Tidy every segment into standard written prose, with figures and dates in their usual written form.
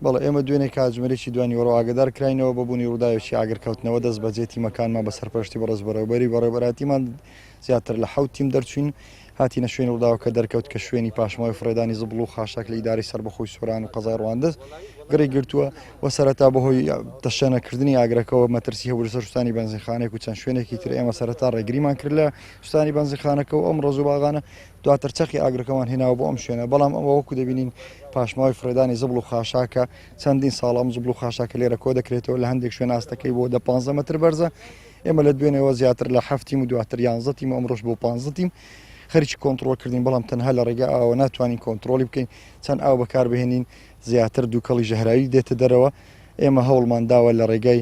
بەڵێ ئێمە دوێنێ کاتژمێرێکی دوانی وەرە ئاگدار کراینەوە بەبوونی ڕووداوێکی ئاگرکەوتنەوە دەست بەجێتی مەکانمان بە سەرپەرشتی بەڕێز بەڕێوەبەری بەڕێوەبەراتیمان زیاتر لە 7 تیم دەرچوین هاتیینە شوێن ڕووداوەکە دەرکەوت کە شوێنی پاشماوی فڕێدانی زبڵ و خاشاک لە ئیداری سەربەخۆی سۆران و قەزای ڕەواندز گەڕی گرتووە و سەرەتا بەهۆی تەشەنەکردنی ئاگرەکەەوە مەترسی هەبوو لەسەر شوستانی بەنزیخانێک و چەند شوێنێکی تر ئێمە سەرەتا ڕێگریمان کرد لە شوستانی بەنزیخانەکە و ئەم ڕۆژوو باغانە دواتر چەقی ئاگرەکەمان هێناوە بۆ ئەم شوێنە بەڵام ئەمە وەکو دەبینین پاشماوی فڕێدانی زبڵ و خاشاکە چەندین ساڵ ئەم زبڵ و خاشاکە لێرە کۆ دەکرێتەوە لە هەندێک شوێن ئاستەکەی بۆ 15 متر بەرزە ئێمە لە دوێنێەوە زیاتر لە 7 تیم و دواتر 11 تیم و ئەمڕۆژ بۆ 15 تیم خەریکی کۆنتترۆلکردین بەڵام تەنها لە ڕێگە ئاوە ناتوانین کۆنتترۆلی بکەین چەند ئاو بەکار بهێنین زیاتر دووکەڵی ژەهراوی دێتە دەرەوە ئێمە هەوڵمان داوە لە ڕێگەی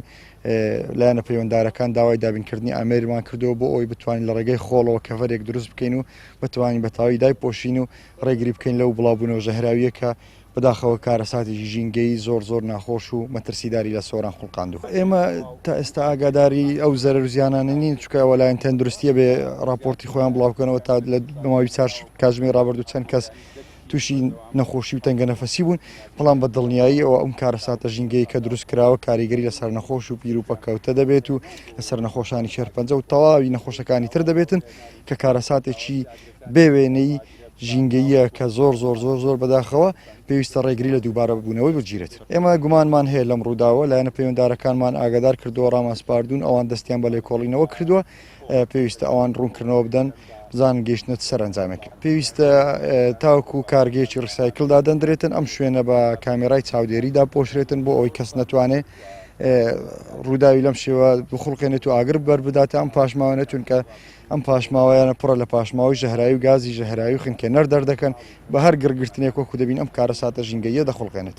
لایەنە پەیوەنددارەکان داوای دابینکردنی ئامێریمان کردەوە بۆ ئەوی بتوانین لە ڕێگەی خۆڵەوە کەڤەرێک دروست بکەین و بتوانین بەتاوی دایپۆشین و ڕێگری بکەین لەو بڵاوبوونەوە ژەهراویە کە بەداخەوە کارەساتێکی ژینگەی زۆر ناخۆش و مەترسیداری لە سۆران خوڵقاندووە ئێمە تا ئێستا ئاگاداری ئەو زەرەر زیانانە نین چکەوە لایەن تەندروستیە بێ راپۆرتی خۆیان بڵاوکەنەوە تا لە ماوەی کاتژمێر ڕابردوو چەند کەس تووشی نەخۆشی و تەنگە نەفەسی بوون بەڵام بە دڵنیایی ئەوە ئەم کارەساتە ژینگەی کە دروست کراوە کاریگەری لەسەر نەخۆش و پیرروپەکەوتە دەبێت و لەسەر نەخۆشانی شێرپەنجە و تەواوی نەخۆشەکانی تر دەبێتن کە کارەساتێکی بێوێنەی ژینگەیە کە زۆر بەداخەوە پێویستە ڕێگری لە دووبارە ببوونەوەی بگیرێت ئێمە گومانمان هەیە لەم ڕووداوە لایەنە پەیوەنددارەکانمان ئاگادار کردووە ڕامانسپاردوون ئەوان دەستیان بە لێکۆڵینەوە کردووە پێویستە ئەوان ڕوونکردنەوە بدەن بزان گەیشتنە سەرنجامێک پێویستە تاوکو و کارگەیەکی ڕسایکلدا دەندرێتن ئەم شوێنە بە کامێرای چاودێریدا پۆشرێتن بۆ ئەوەی کەس نەتوانێت ڕووداوی لەم شێوە بخڵقێنێت و ئاگر بەربداتە ئەم پاشماوە چونکە ئەم پاشماوەیانە پڕە لە پاشماوی ژەهراوی و گازی ژەهراوی و خنکێنەر دەردەکەن بە هەر گرگرتنێک وەکو دەبین ئەم کارەساتە ژینگەیە دەخڵقێنێت